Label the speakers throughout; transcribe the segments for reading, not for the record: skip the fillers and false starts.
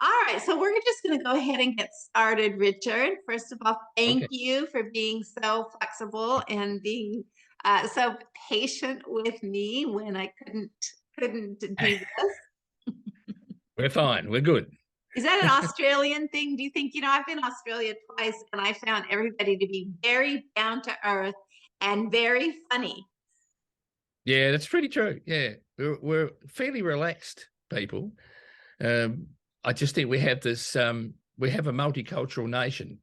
Speaker 1: All right, so we're just going to go ahead and get started, Richard. First of all, thank
Speaker 2: Okay.
Speaker 1: you for being so flexible and being so patient with me when I couldn't do this.
Speaker 2: We're fine. We're good.
Speaker 1: Is that an Australian thing? Do you think, I've been to Australia twice and I found everybody to be very down to earth and very funny.
Speaker 2: Yeah, that's pretty true. Yeah, we're fairly relaxed people. Um, I just think we have this. We have a multicultural nation,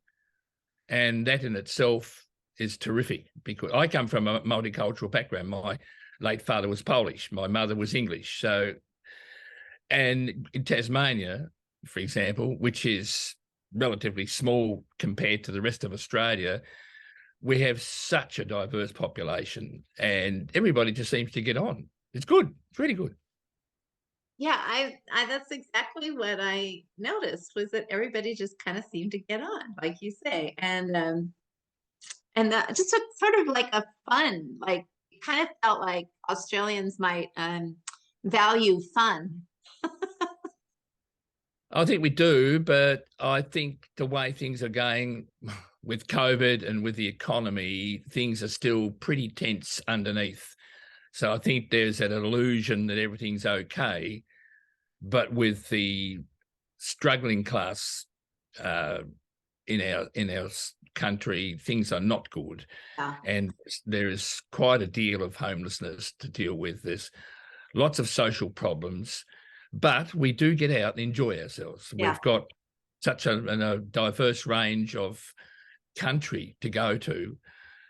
Speaker 2: and that in itself is terrific. Because I come from a multicultural background. My late father was Polish. My mother was English. So, and in Tasmania, for example, which is relatively small compared to the rest of Australia, we have such a diverse population and everybody just seems to get on. It's good. It's really good.
Speaker 1: Yeah, I that's exactly what I noticed was that everybody just kind of seemed to get on, like you say. And just a sort of like a fun, like it kind of felt like Australians might value fun.
Speaker 2: I think we do, but I think the way things are going with COVID and with the economy, things are still pretty tense underneath. So I think there's that illusion that everything's okay, but with the struggling class uh, in our country, things are not good,
Speaker 1: Yeah,
Speaker 2: and there is quite a deal of homelessness to deal with. There's lots of social problems, but we do get out and enjoy ourselves.
Speaker 1: yeah,
Speaker 2: We've got such a diverse range of country to go to,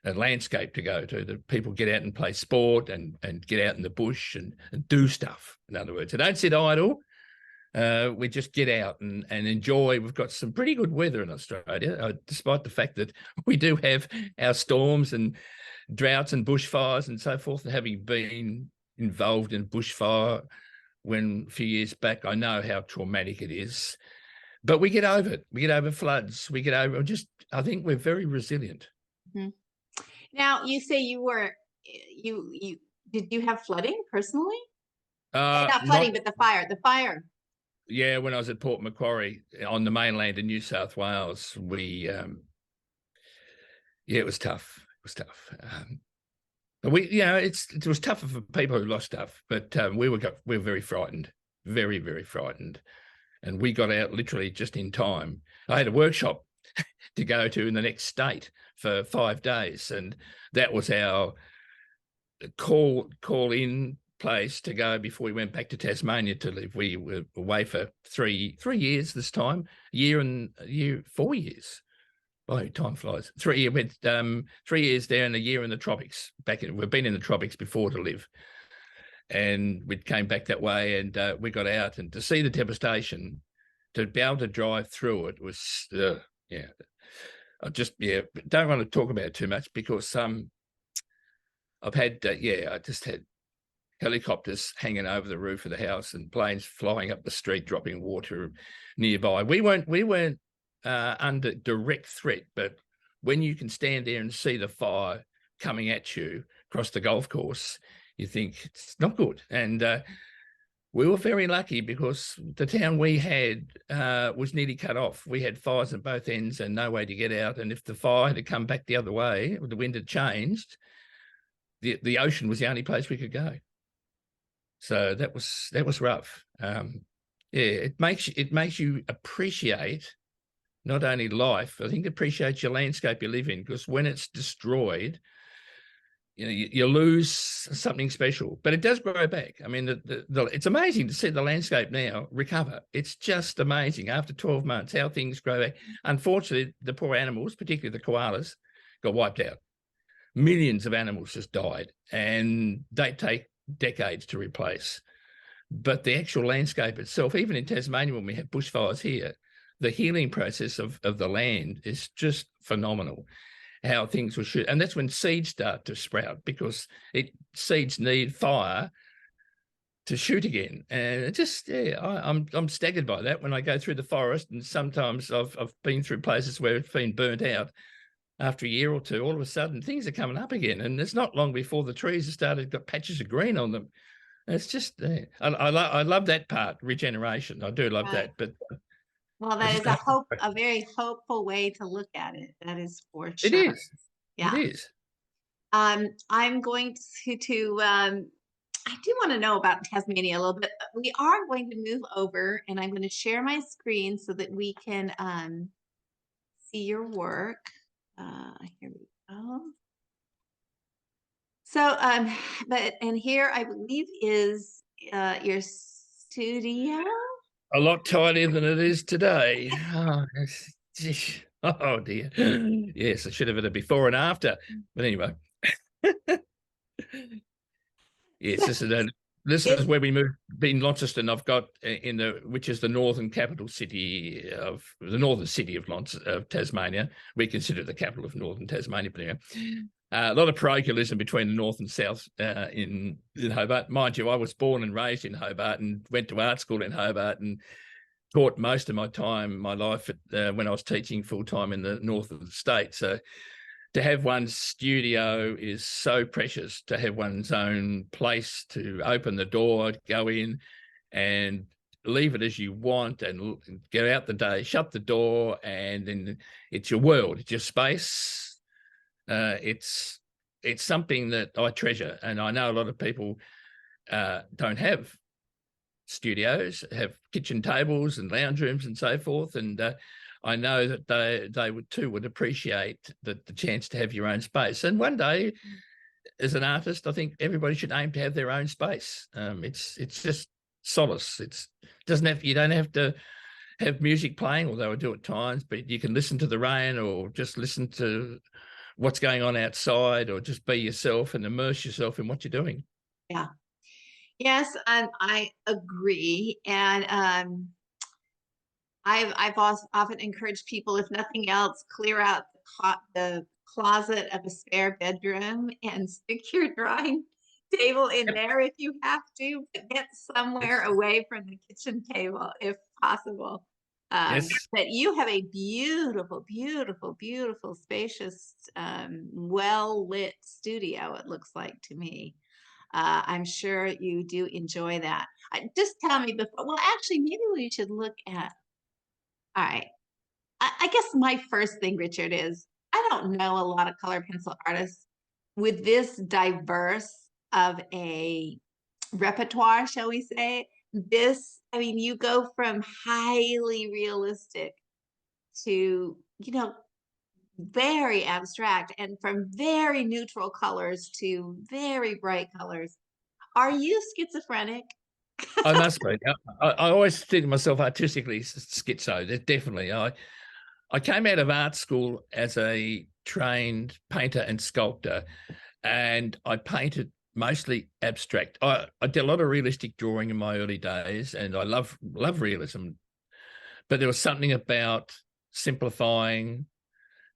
Speaker 2: a landscape to go to, that people get out and play sport and get out in the bush and do stuff. In other words, they don't sit idle. We just get out and enjoy. We've got some pretty good weather in Australia, despite the fact that we do have our storms and droughts and bushfires and so forth. And having been involved in bushfire when a few years back, I know how traumatic it is. But we get over it. We get over floods. We get over I think we're very resilient.
Speaker 1: mhm. Now you say you did you have flooding personally? Not
Speaker 2: Not
Speaker 1: flooding, but the fire. The fire.
Speaker 2: Yeah, when I was at Port Macquarie on the mainland in New South Wales, yeah, it was tough. It was tough. But it was tougher for people who lost stuff, but we were very frightened, very, very frightened. And we got out literally just in time. I had a workshop to go to in the next state for 5 days, and that was our call in place to go before we went back to Tasmania to live. We were away for three years this time, 4 years. Oh, time flies. 3 years went 3 years there and a year in the tropics. We've been in the tropics before to live, and we came back that way, and we got out, and to see the devastation, to be able to drive through it was yeah. I just don't want to talk about it too much because I've had I just had helicopters hanging over the roof of the house and planes flying up the street, dropping water nearby. We weren't under direct threat, but when you can stand there and see the fire coming at you across the golf course, you think it's not good. And we were very lucky because the town we had was nearly cut off. We had fires at both ends and no way to get out. And if the fire had come back the other way, or the wind had changed, the ocean was the only place we could go. So that was rough. It makes you appreciate not only life, I think appreciate your landscape you live in, because when it's destroyed, you lose something special, but it does grow back. I mean, it's amazing to see the landscape now recover. It's just amazing after 12 months how things grow back. Unfortunately, the poor animals, particularly the koalas, got wiped out. Millions of animals just died, and they take decades to replace. But the actual landscape itself, even in Tasmania, when we have bushfires here, the healing process of the land is just phenomenal. How things will shoot, and that's when seeds start to sprout, because seeds need fire to shoot again. And it just, I'm staggered by that when I go through the forest, and sometimes I've been through places where it's been burnt out. After a year or two, all of a sudden things are coming up again, and it's not long before the trees have got patches of green on them. It's just, I love that part, regeneration. I do love
Speaker 1: Right.
Speaker 2: that, but
Speaker 1: Well,
Speaker 2: I
Speaker 1: that
Speaker 2: just
Speaker 1: is
Speaker 2: asked the
Speaker 1: a
Speaker 2: question.
Speaker 1: very hopeful way to look at it. That is for
Speaker 2: It
Speaker 1: sure.
Speaker 2: is. It
Speaker 1: Yeah.
Speaker 2: is.
Speaker 1: I'm going I do want to know about Tasmania a little bit, but we are going to move over and I'm going to share my screen so that we can see your work. Here we go. So, and here I believe is your studio.
Speaker 2: A lot tidier than it is today. Oh, oh dear. Yes, I should have had a before and after. But anyway. Yes, this is where we moved. In Launceston, I've got which is the northern capital city of the northern city of Tasmania. We consider it the capital of northern Tasmania. But anyway, a lot of parochialism between the north and south in Hobart. Mind you, I was born and raised in Hobart and went to art school in Hobart and taught most of my life when I was teaching full time in the north of the state. So to have one's studio is so precious, to have one's own place to open the door, go in and leave it as you want and get out the day, shut the door, and then it's your world, it's your space. It's something that I treasure, and I know a lot of people don't have studios, have kitchen tables and lounge rooms and so forth, and I know that they would appreciate the chance to have your own space. And one day, as an artist, I think everybody should aim to have their own space. It's just solace. You don't have to have music playing, although I do at times, but you can listen to the rain or just listen to what's going on outside, or just be yourself and immerse yourself in what you're doing.
Speaker 1: Yeah. Yes, I agree. And I've also often encouraged people, if nothing else, clear out the closet of a spare bedroom and stick your drawing table in there if you have to, but get somewhere
Speaker 2: Yes.
Speaker 1: away from the kitchen table if possible.
Speaker 2: Yes.
Speaker 1: But you have a beautiful, beautiful, beautiful, spacious, well lit studio, it looks like to me. I'm sure you do enjoy that. Just tell me before, well, actually, maybe we should look at, all right. I guess my first thing, Richard, is I don't know a lot of color pencil artists with this diverse of a repertoire, shall we say. I mean, you go from highly realistic to, very abstract, and from very neutral colors to very bright colors. Are you schizophrenic?
Speaker 2: I must be. I always think of myself artistically schizo. Definitely. I came out of art school as a trained painter and sculptor, and I painted mostly abstract. I did a lot of realistic drawing in my early days, and I love realism. But there was something about simplifying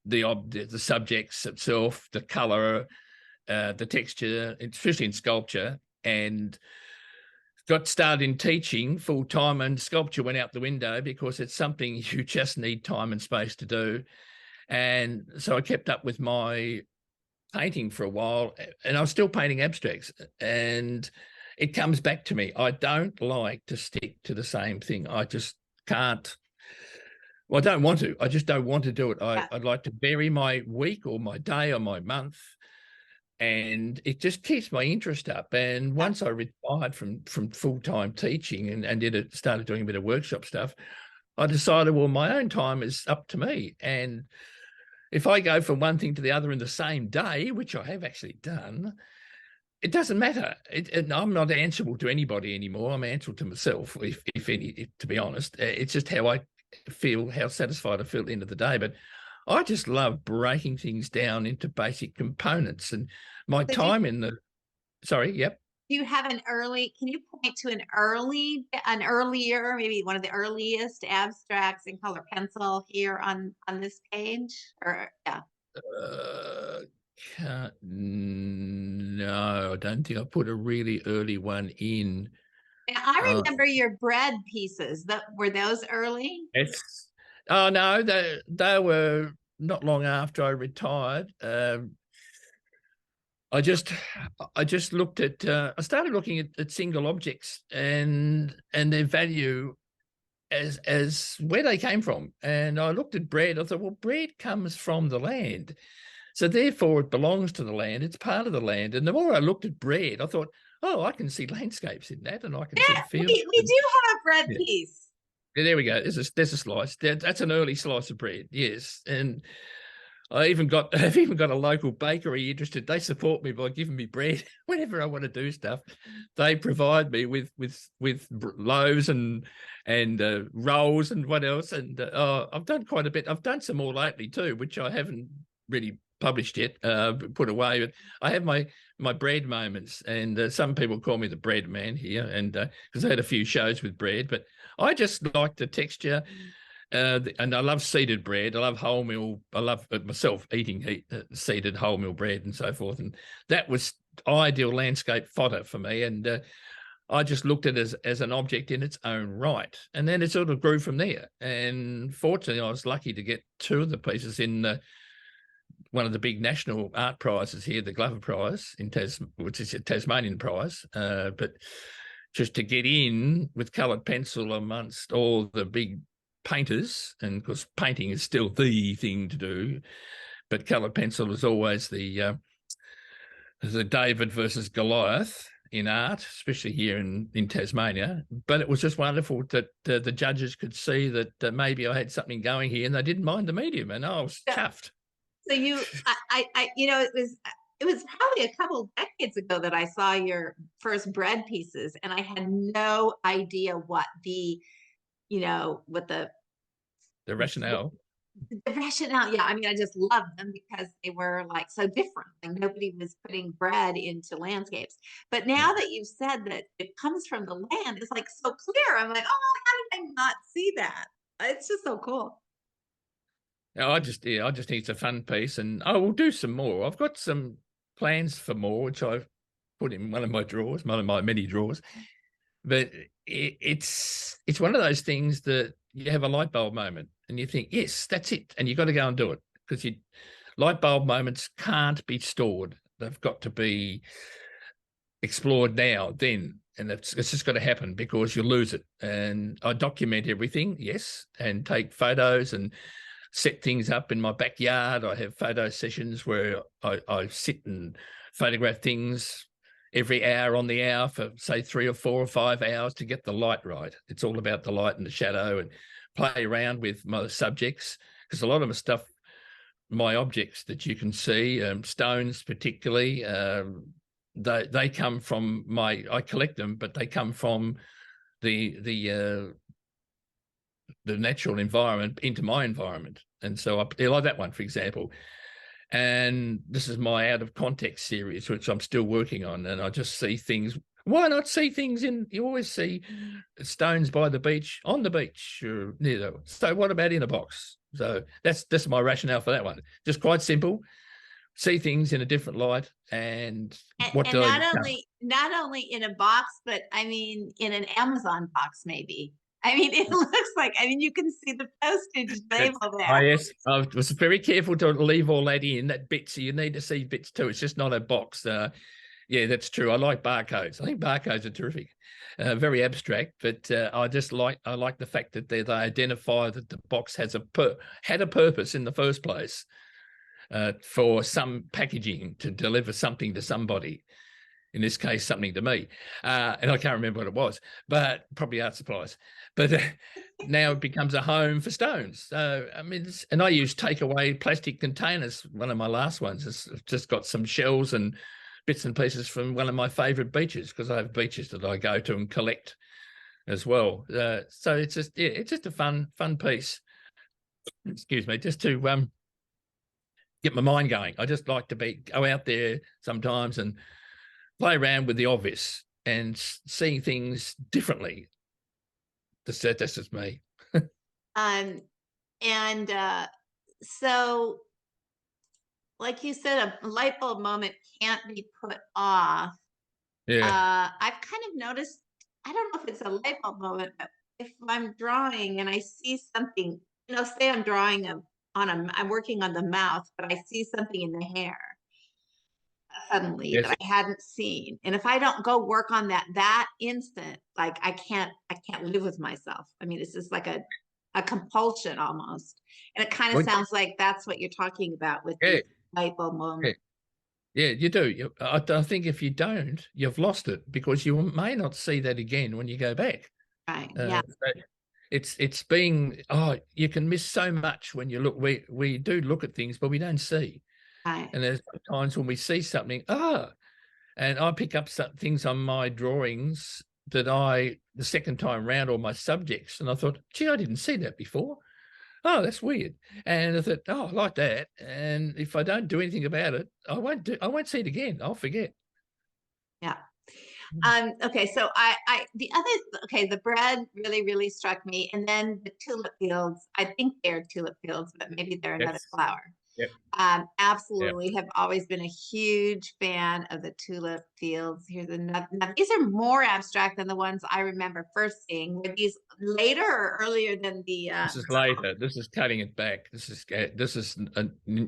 Speaker 2: the subjects itself, the color, the texture, especially in sculpture, and got started in teaching full time, and sculpture went out the window because it's something you just need time and space to do. And so I kept up with my painting for a while, and I was still painting abstracts, and it comes back to me. I don't like to stick to the same thing. I just can't. Well, I don't want to. I just don't want to do it. I'd like to vary my week or my day or my month, and it just keeps my interest up. And once I retired from full-time teaching and started doing a bit of workshop stuff, I decided, well, my own time is up to me. And if I go from one thing to the other in the same day, which I have actually done, it doesn't matter. I'm not answerable to anybody anymore. I'm answerable to myself, if any, to be honest. It's just how I feel, how satisfied I feel at the end of the day. But I just love breaking things down into basic components. And my
Speaker 1: So
Speaker 2: time yep.
Speaker 1: do you have can you point to an earlier, maybe one of the earliest abstracts in color pencil here on this page? Or yeah.
Speaker 2: No, I don't think I put a really early one in.
Speaker 1: And I remember your bread pieces. Were those early?
Speaker 2: Yes. Oh no, they were not long after I retired. I just looked at I started looking at single objects and their value as where they came from. And I looked at bread. I thought, well, bread comes from the land. So therefore it belongs to the land. It's part of the land. And the more I looked at bread, I thought, oh, I can see landscapes in that, and I can see
Speaker 1: Yeah,
Speaker 2: fields.
Speaker 1: we do have a bread
Speaker 2: Yeah.
Speaker 1: piece.
Speaker 2: Yeah, there we go. There's a slice. That's an early slice of bread. Yes. And I've even got a local bakery interested. They support me by giving me bread whenever I want to do stuff. They provide me with loaves and rolls and what else. And I've done quite a bit. I've done some more lately too, which I haven't really published yet, put away. But I have my bread moments, and some people call me the bread man here, and because I had a few shows with bread. But I just like the texture. And I love seeded bread. I love wholemeal. I love myself eating seeded wholemeal bread and so forth. And that was ideal landscape fodder for me. And I just looked at it as an object in its own right. And then it sort of grew from there. And fortunately, I was lucky to get two of the pieces in one of the big national art prizes here, the Glover Prize, which is a Tasmanian prize. But just to get in with coloured pencil amongst all the big painters, and of course painting is still the thing to do, but coloured pencil is always the David versus Goliath in art, especially here in Tasmania. But it was just wonderful that the judges could see that maybe I had something going here, and they didn't mind the medium, and I was chuffed.
Speaker 1: So it was probably a couple decades ago that I saw your first bread pieces, and I had no idea what the
Speaker 2: rationale.
Speaker 1: The rationale. Yeah, I mean, I just loved them because they were like so different. Like nobody was putting bread into landscapes. But now that you've said that it comes from the land, it's like so clear. I'm like, oh, how did I not see that? It's just so cool.
Speaker 2: I just think it's a fun piece, and I will do some more. I've got some plans for more, which I've put in one of my drawers, one of my many drawers. But it's one of those things that you have a light bulb moment and you think, yes, that's it. And you've got to go and do it, because light bulb moments can't be stored. They've got to be explored now, then. And it's just got to happen, because you'll lose it. And I document everything, yes, and take photos and set things up in my backyard. I have photo sessions where I sit and photograph things every hour on the hour for, say, 3 or 4 or 5 hours to get the light right. It's all about the light and the shadow, and play around with my subjects, because a lot of the stuff, my objects that you can see, stones particularly, they come from I collect them, but they come from the natural environment into my environment. And so I like that one, for example. And this is my out of context series, which I'm still working on. And I just see things. Why not see things you always see stones by the beach, on the beach, or near the, so what about in a box? So that's my rationale for that one. Just quite simple. See things in a different light, and what do
Speaker 1: And
Speaker 2: they
Speaker 1: not only in a box, but I mean in an Amazon box, maybe. I mean, it looks like, I mean, you can see the postage label there.
Speaker 2: Yes, I was very careful to leave all that in, that bit, so you need to see bits too. It's just not a box. Yeah, that's true. I like barcodes. I think barcodes are terrific. Very abstract, but I like the fact that they identify that the box had a purpose in the first place, for some packaging to deliver something to somebody. In this case, something to me. And I can't remember what it was, but probably art supplies. But now it becomes a home for stones. So, I mean, and I use takeaway plastic containers. One of my last ones has just got some shells and bits and pieces from one of my favourite beaches, because I have beaches that I go to and collect as well. So it's just a fun piece. Excuse me, just to get my mind going. I just like to go out there sometimes and play around with the obvious and seeing things differently. That's just me.
Speaker 1: And so, like you said, a light bulb moment can't be put off.
Speaker 2: Yeah.
Speaker 1: I've kind of noticed, I don't know if it's a light bulb moment, but if I'm drawing and I see something, say I'm drawing I'm working on the mouth, but I see something in the hair. suddenly
Speaker 2: Yes.
Speaker 1: that I hadn't seen. And if I don't go work on that instant, like I can't live with myself. I mean, it's just like a compulsion almost. And it kind of
Speaker 2: Well,
Speaker 1: sounds like that's what you're talking about with
Speaker 2: yeah,
Speaker 1: these light bulb
Speaker 2: yeah,
Speaker 1: moments.
Speaker 2: yeah, you do. I think if you don't, you've lost it, because you may not see that again when you go back.
Speaker 1: Right. Yeah.
Speaker 2: So it's being, you can miss so much when you look. We do look at things, but we don't see.
Speaker 1: Right.
Speaker 2: And there's times when we see something, and I pick up some things on my drawings that the second time round, or my subjects, and I thought, gee, I didn't see that before. Oh, that's weird. And I thought, I like that. And if I don't do anything about it, I won't see it again. I'll forget.
Speaker 1: Yeah. Okay, so the other, okay, the bread really, really struck me. And then the tulip fields, I think they're tulip fields, but maybe they're another
Speaker 2: Yes.
Speaker 1: flower.
Speaker 2: Yep. Yep.
Speaker 1: Absolutely have always been a huge fan of the tulip fields. Here's another. Now, these are more abstract than the ones I remember first seeing. Were these later or earlier than the?
Speaker 2: This is later. This is cutting it back. This is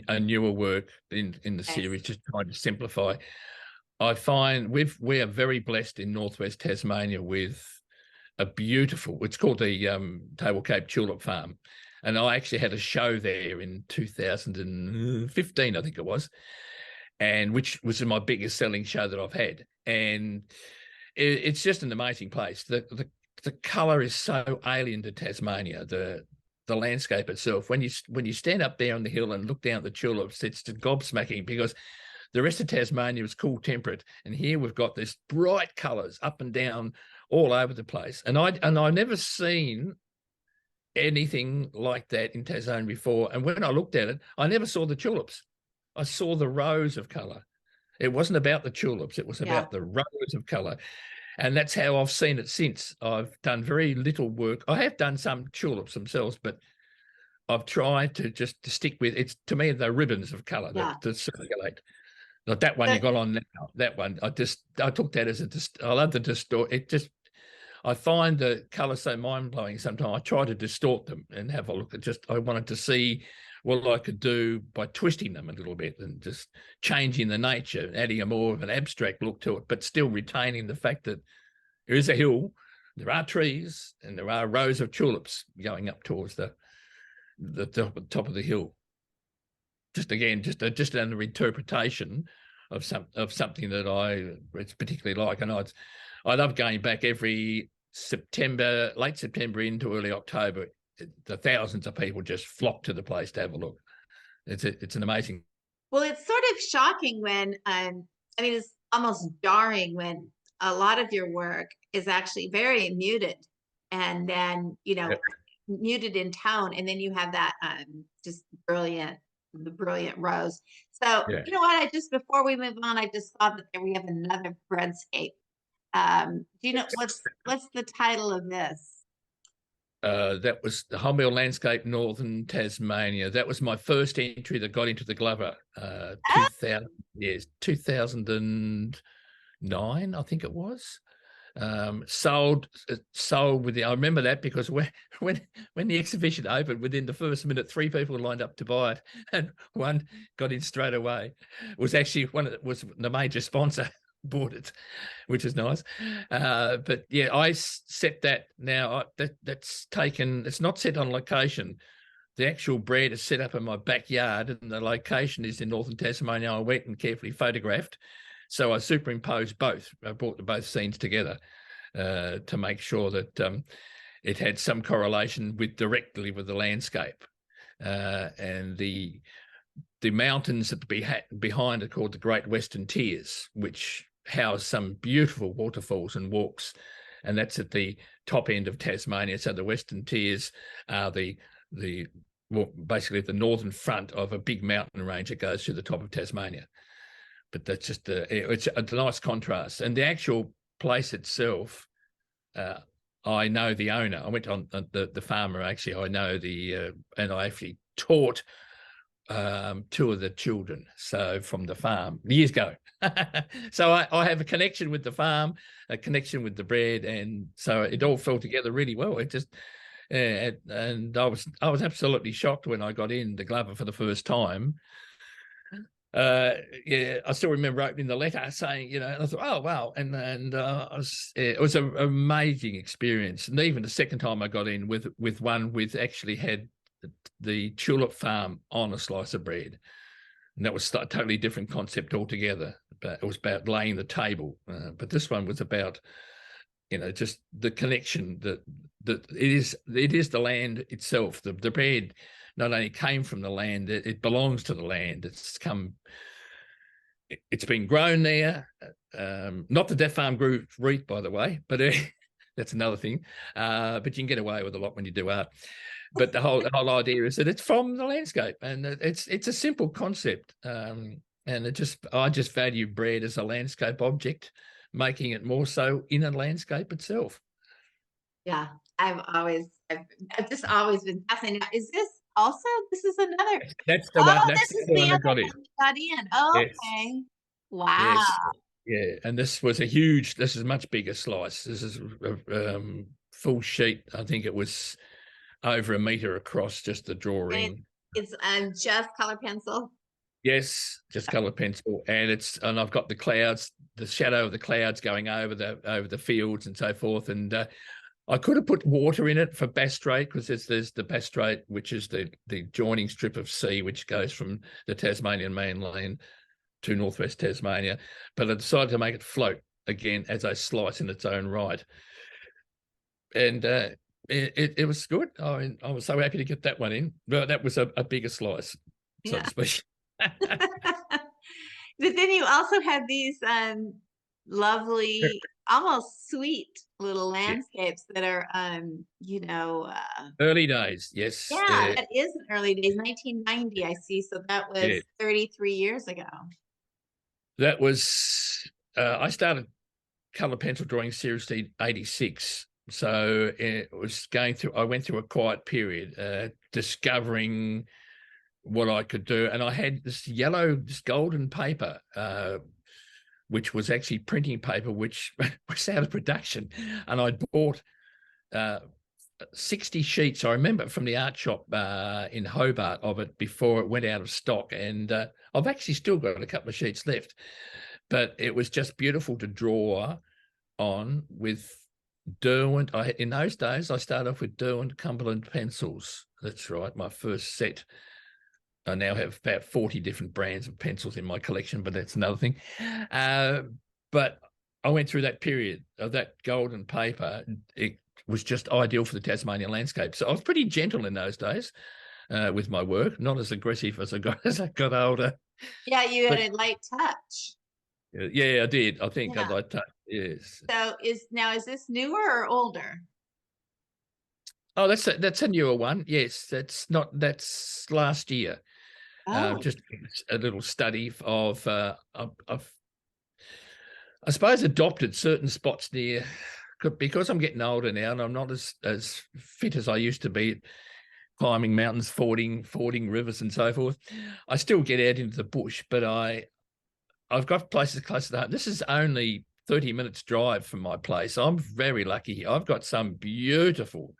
Speaker 2: a newer work in the
Speaker 1: Okay.
Speaker 2: series, just trying to simplify. I find we are very blessed in northwest Tasmania with a beautiful, it's called the Table Cape Tulip Farm. And I actually had a show there in 2015, I think it was, and which was my biggest selling show that I've had. And it's just an amazing place. The colour is so alien to Tasmania, the landscape itself. When you stand up there on the hill and look down at the tulips, it's just gobsmacking, because the rest of Tasmania is cool temperate, and here we've got this bright colours up and down all over the place. And I never seen anything like that in Tasmania before. And when I looked at it, I never saw the tulips. I saw the rows of colour. It wasn't about the tulips. It was about the rows of colour. And that's how I've seen it since. I've done very little work. I have done some tulips themselves, but I've tried to just to stick with, it's, to me, the ribbons of colour that circulate. Like that one you got on now, that one, I took that as I love the distort. I find the colour so mind-blowing sometimes. I try to distort them and have a look at I wanted to see what I could do by twisting them a little bit and just changing the nature, adding a more of an abstract look to it, but still retaining the fact that there is a hill, there are trees, and there are rows of tulips going up towards the top of the hill. Just another interpretation of something that it's particularly like. And I love going back every September, late September into early October. The thousands of people just flock to the place to have a look. It's an amazing.
Speaker 1: Well, it's sort of shocking when I mean, it's almost jarring when a lot of your work is actually very muted, and then muted in tone, and then you have that just the brilliant rose. So you know what? Before we move on, I just thought that we have another Breadscape. Do you know what's the title of this?
Speaker 2: That was the Humble Landscape, Northern Tasmania. That was my first entry that got into the Glover. 2009, I think it was. Sold with I remember that because when the exhibition opened, within the first minute, 3 people lined up to buy it, and one got in straight away. It was actually was the major sponsor bought it, which is nice. But yeah, I set that now. That's taken. It's not set on location. The actual bread is set up in my backyard, and the location is in northern Tasmania. I went and carefully photographed. So I superimposed both. I brought both scenes together to make sure that it had some correlation directly with the landscape. And the mountains behind are called the Great Western Tiers, which house some beautiful waterfalls and walks. And that's at the top end of Tasmania. So the Western Tiers are basically the northern front of a big mountain range that goes through the top of Tasmania. But that's just it's a nice contrast. And the actual place itself, I know the owner. I went on the farmer, actually. I know and I actually taught 2 of the children, so from the farm years ago. So I have a connection with the farm, a connection with the bread, and so it all fell together really well. It just, and I was absolutely shocked when I got in the Glover for the first time. Yeah, I still remember opening the letter saying, and I thought, oh wow, and it was an amazing experience. And even the second time I got in with one with actually had the tulip farm on a slice of bread, and that was a totally different concept altogether. But it was about laying the table, but this one was about just the connection that it is the land itself. The bread not only came from the land, it belongs to the land. It's been grown there. Not that farm grew wheat, by the way, but that's another thing. But you can get away with a lot when you do art. But the whole idea is that it's from the landscape, and it's a simple concept. And I just value bread as a landscape object, making it more so in a landscape itself.
Speaker 1: Yeah, I've just always been fascinated. Now, this is another,
Speaker 2: That's the one. That's
Speaker 1: this
Speaker 2: the
Speaker 1: is
Speaker 2: one
Speaker 1: the
Speaker 2: I
Speaker 1: other
Speaker 2: got
Speaker 1: one
Speaker 2: in.
Speaker 1: you got in. Oh,
Speaker 2: Yes,
Speaker 1: okay. Wow.
Speaker 2: yes, yeah. And this was this is a much bigger slice. This is a full sheet. I think it was over a meter across, just to draw
Speaker 1: And
Speaker 2: in.
Speaker 1: it's just color pencil.
Speaker 2: Yes, just color pencil, and I've got the clouds, the shadow of the clouds going over the fields and so forth. And I could have put water in it for Bass Strait, because there's the Bass Strait, which is the joining strip of sea which goes from the Tasmanian mainland to northwest Tasmania. But I decided to make it float again as a slice in its own right, and it was good. I was so happy to get that one in. But that was a bigger slice, so
Speaker 1: Yeah.
Speaker 2: to speak.
Speaker 1: But then you also have these lovely, almost sweet little
Speaker 2: Yeah.
Speaker 1: landscapes that are,
Speaker 2: Early days, yes.
Speaker 1: yeah, that is an early days, 1990, I see. So that
Speaker 2: Yeah.
Speaker 1: was 33 years ago.
Speaker 2: That was, I started colour pencil drawing seriously 86. So it was I went through a quiet period, discovering what I could do. And I had this golden paper, which was actually printing paper, which was out of production. And I bought 60 sheets, I remember, from the art shop in Hobart of it before it went out of stock. And I've actually still got a couple of sheets left. But it was just beautiful to draw on with Derwent. In those days, I started off with Derwent Cumberland pencils. That's right, my first set. I now have about 40 different brands of pencils in my collection, but that's another thing. But I went through that period of that golden paper. It was just ideal for the Tasmanian landscape. So I was pretty gentle in those days with my work, not as aggressive as I got older.
Speaker 1: Yeah, you had a light touch.
Speaker 2: Yeah, I did. I think
Speaker 1: Yeah.
Speaker 2: I'd like to. Yes.
Speaker 1: So is this newer or older?
Speaker 2: Oh, that's a newer one. Yes, that's last year.
Speaker 1: Oh,
Speaker 2: Just a little study of I've I suppose adopted certain spots near, because I'm getting older now and I'm not as fit as I used to be, climbing mountains, fording rivers and so forth. I still get out into the bush, but I've got places close to home. This is only 30 minutes drive from my place. I'm very lucky. I've got some beautiful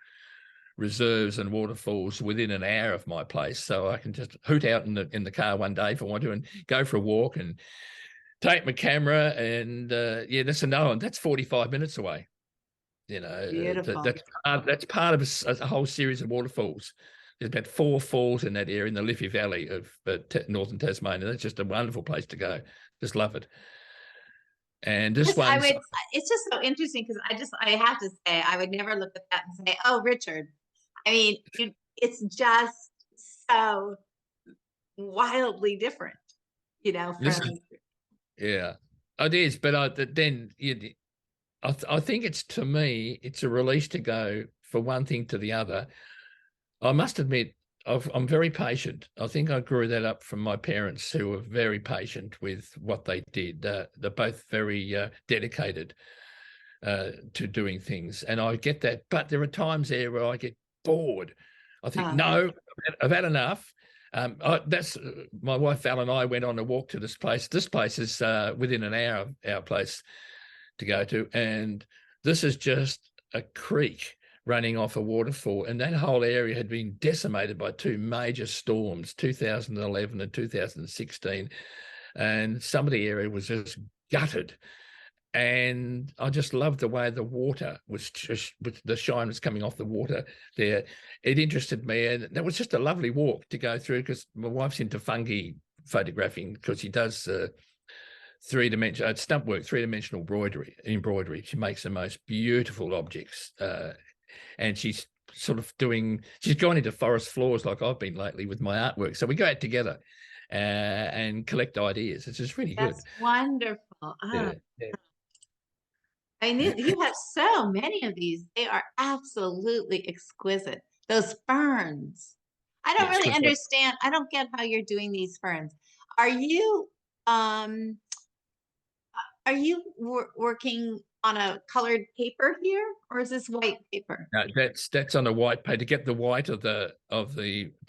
Speaker 2: reserves and waterfalls within an hour of my place, so I can just hoot out in the car one day if I want to and go for a walk and take my camera. And that's another one. That's 45 minutes away.
Speaker 1: beautiful.
Speaker 2: That's part of a whole series of waterfalls. There's about 4 falls in that area in the Liffey Valley of northern Tasmania. That's just a wonderful place to go. Just love it. And this one,
Speaker 1: it's just so interesting because I have to say, I would never look at that and say, oh, Richard. I mean, it's just so wildly different, from.
Speaker 2: Yeah, it is. But I think to me, it's a release to go from one thing to the other. I must admit, I'm very patient. I think I grew that up from my parents, who were very patient with what they did. They're both very dedicated to doing things, and I get that. But there are times there where I get bored. I think, no, I've had enough. That's my wife Val and I went on a walk to this place. This place is within an hour of our place to go to, and this is just a creek running off a waterfall, and that whole area had been decimated by two major storms, 2011 and 2016, and some of the area was just gutted. And I just loved the way the water was just, with the shine was coming off the water there. It interested me, and that was just a lovely walk to go through, because my wife's into fungi photographing, because she does three-dimensional stump work, three-dimensional embroidery. She makes the most beautiful objects, and she's she's gone into forest floors like I've been lately with my artwork. So we go out together and collect ideas. It's just really good.
Speaker 1: That's wonderful. Oh,
Speaker 2: Yeah, yeah.
Speaker 1: I knew you have so many of these. They are absolutely exquisite. Those ferns. I don't
Speaker 2: Yes,
Speaker 1: really
Speaker 2: 'cause
Speaker 1: understand. I don't get how you're doing these ferns. Are you um working on a colored paper here, or is this white paper?
Speaker 2: no, that's on a white paper. To get the white of the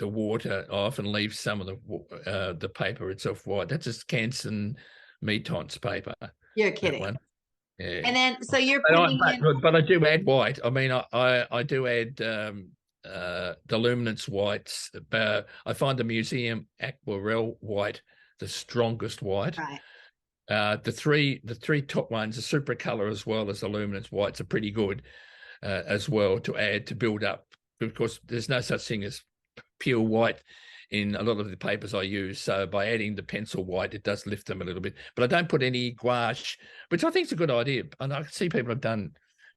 Speaker 2: water, I often leave some of the paper itself white. That's just Canson Meton's paper.
Speaker 1: You're
Speaker 2: That
Speaker 1: kidding.
Speaker 2: one. Yeah.
Speaker 1: And then, so you're
Speaker 2: But
Speaker 1: putting in.
Speaker 2: I do add white. I mean, I do add the luminance whites. I find the museum aquarelle white the strongest white.
Speaker 1: Right.
Speaker 2: The three top ones, the super color as well as the luminance whites, are pretty good as well to add to build up. Of course, there's no such thing as pure white in a lot of the papers I use. So by adding the pencil white, it does lift them a little bit. But I don't put any gouache, which I think is a good idea. And I see people have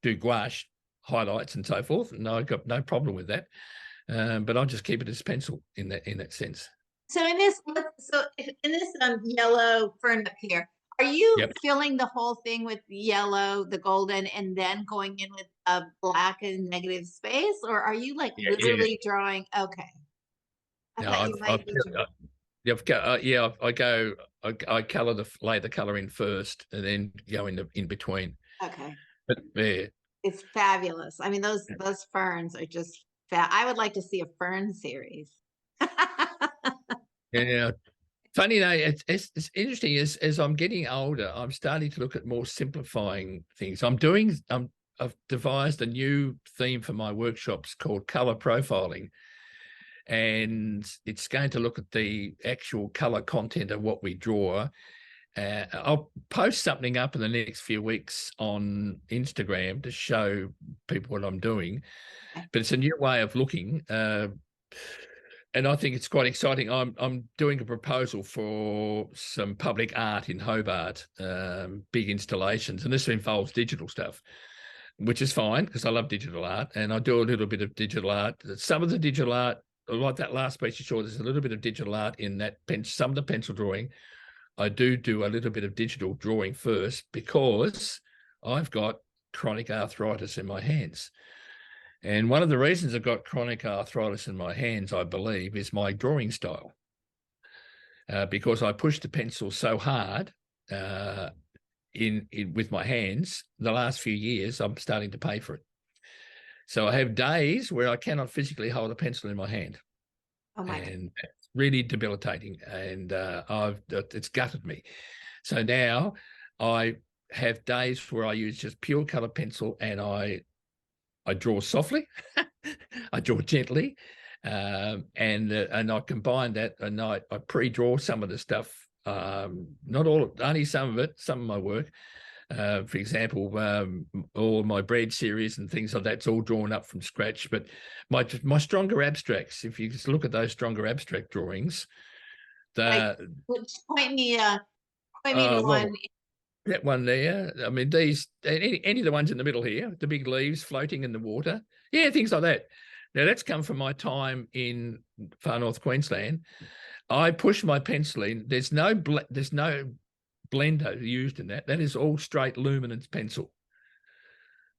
Speaker 2: do gouache highlights and so forth, and I've got no problem with that. But I'll just keep it as pencil in that sense.
Speaker 1: So in this, yellow fern up here, are you
Speaker 2: Yep.
Speaker 1: filling the whole thing with yellow, the golden, and then going in with a black and negative space, or are you like literally drawing? Okay. I thought you might be
Speaker 2: I color lay the color in first, and then go in between.
Speaker 1: Okay.
Speaker 2: But yeah,
Speaker 1: It's fabulous. I mean, those ferns are just I would like to see a fern series.
Speaker 2: yeah. Funny, it's interesting. As I'm getting older, I'm starting to look at more simplifying things. I've devised a new theme for my workshops called color profiling, and it's going to look at the actual color content of what we draw. I'll post something up in the next few weeks on Instagram to show people what I'm doing, but it's a new way of looking. And I think it's quite exciting. I'm doing a proposal for some public art in Hobart, big installations, and this involves digital stuff, which is fine because I love digital art, and I do a little bit of digital art. Some of the digital art, like that last piece you saw, there's a little bit of digital art in that some of the pencil drawing. I do a little bit of digital drawing first because I've got chronic arthritis in my hands. And one of the reasons I've got chronic arthritis in my hands, I believe, is my drawing style. Because I push the pencil so hard with my hands, the last few years, I'm starting to pay for it. So I have days where I cannot physically hold a pencil in my hand.
Speaker 1: Oh my
Speaker 2: and it's really debilitating, and it's gutted me. So now I have days where I use just pure color pencil, and I draw softly, I draw gently, and I combine that, and I pre-draw some of the stuff, not all, only some of it, some of my work. For example, all my bread series and things like that's all drawn up from scratch. But my stronger abstracts, if you just look at those stronger abstract drawings,
Speaker 1: point me to one.
Speaker 2: That one there. I mean, these any of the ones in the middle here, the big leaves floating in the water. Yeah, things like that. Now that's come from my time in far north Queensland. I push my pencil in. There's no blender used in that. That is all straight luminance pencil,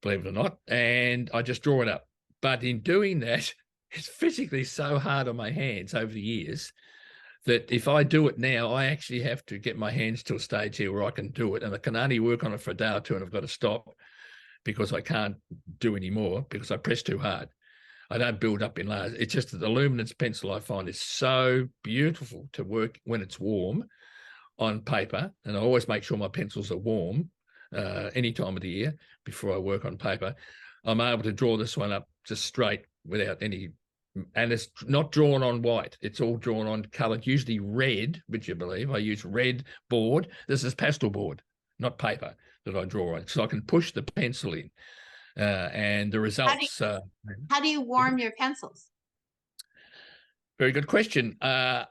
Speaker 2: believe it or not. And I just draw it up. But in doing that, it's physically so hard on my hands over the years that if I do it now, I actually have to get my hands to a stage here where I can do it. And I can only work on it for a day or two, and I've got to stop because I can't do any more because I press too hard. I don't build up in layers. It's just that the luminance pencil I find is so beautiful to work when it's warm on paper. And I always make sure my pencils are warm any time of the year before I work on paper. I'm able to draw this one up just straight without any, and it's not drawn on white. It's all drawn on coloured, usually red, would you believe? I use red board. This is pastel board, not paper, that I draw on. So I can push the pencil in, and the results.
Speaker 1: How do you warm your pencils?
Speaker 2: Very good question. I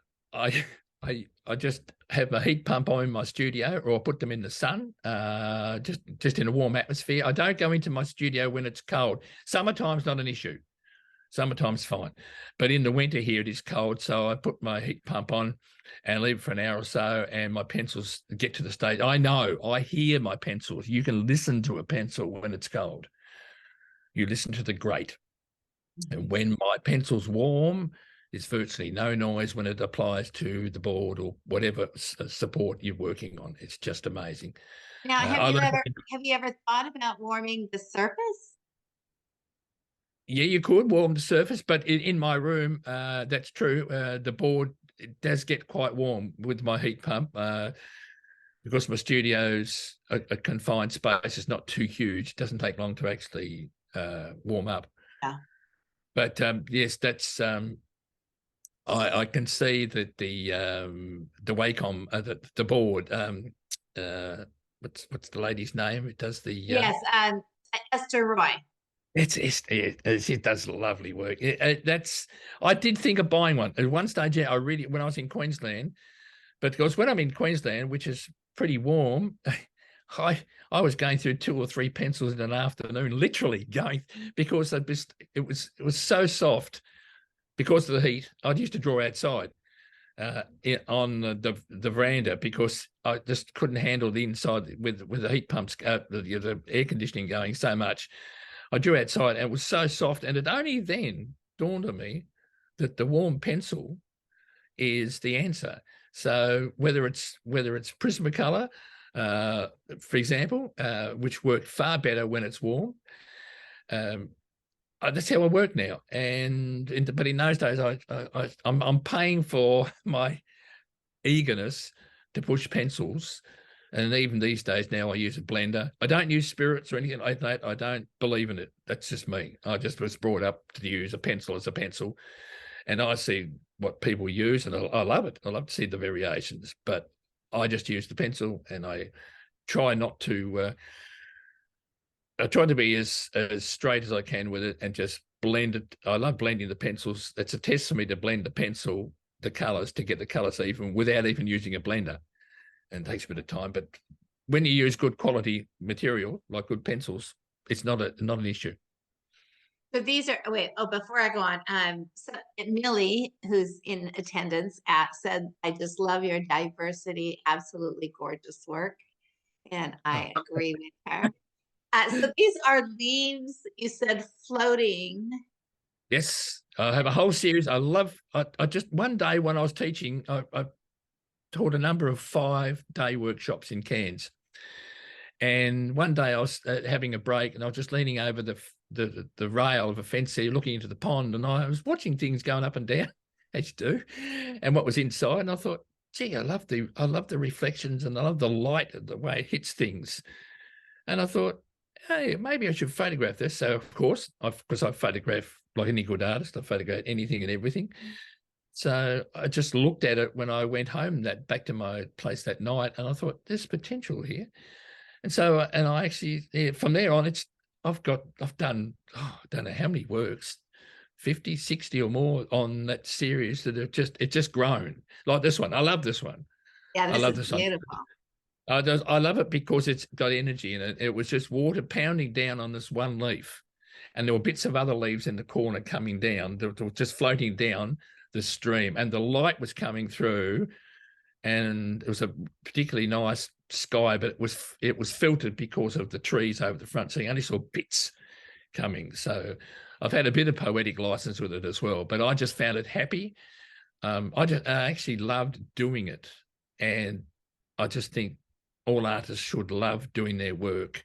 Speaker 2: just have a heat pump on in my studio, or I put them in the sun, just in a warm atmosphere. I don't go into my studio when it's cold. Summertime's not an issue. Summertime's fine. But in the winter here, it is cold. So I put my heat pump on and leave it for an hour or so, and my pencils get to the stage. I hear my pencils. You can listen to a pencil when it's cold. You listen to the grate. And when my pencil's warm, there's virtually no noise when it applies to the board or whatever support you're working on. It's just amazing.
Speaker 1: Now, have you ever thought about warming the surface?
Speaker 2: Yeah, you could warm the surface, but in my room, that's true. The board, it does get quite warm with my heat pump, because my studio's a confined space. It's not too huge. It doesn't take long to actually warm up.
Speaker 1: Yeah.
Speaker 2: But yes, that's I can see that the Wacom, the board. What's the lady's name? It does the
Speaker 1: yes, Esther Roy.
Speaker 2: It does lovely work. I did think of buying one at one stage. Yeah, when I was in Queensland, but because when I'm in Queensland, which is pretty warm, I was going through 2 or 3 pencils in an afternoon, literally going, because it was so soft because of the heat. I used to draw outside on the veranda because I just couldn't handle the inside with the heat pumps, the air conditioning going so much. I drew outside, and it was so soft, and it only then dawned on me that the warm pencil is the answer. So whether it's Prismacolor, for example, which work far better when it's warm, that's how I work now. But in those days, I'm paying for my eagerness to push pencils. And even these days now, I use a blender. I don't use spirits or anything like that. I don't believe in it. That's just me. I just was brought up to use a pencil as a pencil. And I see what people use, and I love it. I love to see the variations. But I just use the pencil, and I try not to... I try to be as straight as I can with it and just blend it. I love blending the pencils. It's a test for me to blend the pencil, the colours, to get the colours even without even using a blender. And it takes a bit of time, but when you use good quality material like good pencils, it's not an issue.
Speaker 1: So these are before I go on, so Millie, who's in attendance, said, "I just love your diversity, absolutely gorgeous work," and I agree with her. So these are leaves, you said, floating.
Speaker 2: Yes, I have a whole series. I just one day when I was teaching, I taught a number of 5-day workshops in Cairns. And one day I was having a break, and I was just leaning over the rail of a fence there, looking into the pond, and I was watching things going up and down, as you do, and what was inside. And I thought, gee, I love the reflections, and I love the light and the way it hits things. And I thought, hey, maybe I should photograph this. So of course, because I photograph like any good artist, I photograph anything and everything. So I just looked at it when I went home back to my place that night, and I thought, there's potential here. And so, and I actually, from there on, I've done, I don't know how many works, 50, 60 or more on that series that it's just grown. Like this one. I love this one.
Speaker 1: Yeah,
Speaker 2: I love this
Speaker 1: beautiful.
Speaker 2: one. I love it because it's got energy in it. It was just water pounding down on this one leaf, and there were bits of other leaves in the corner coming down. They were just floating down the stream, and the light was coming through, and it was a particularly nice sky, but it was filtered because of the trees over the front, so you only saw bits coming. So I've had a bit of poetic license with it as well, but I just found it happy. I actually loved doing it, and I just think all artists should love doing their work.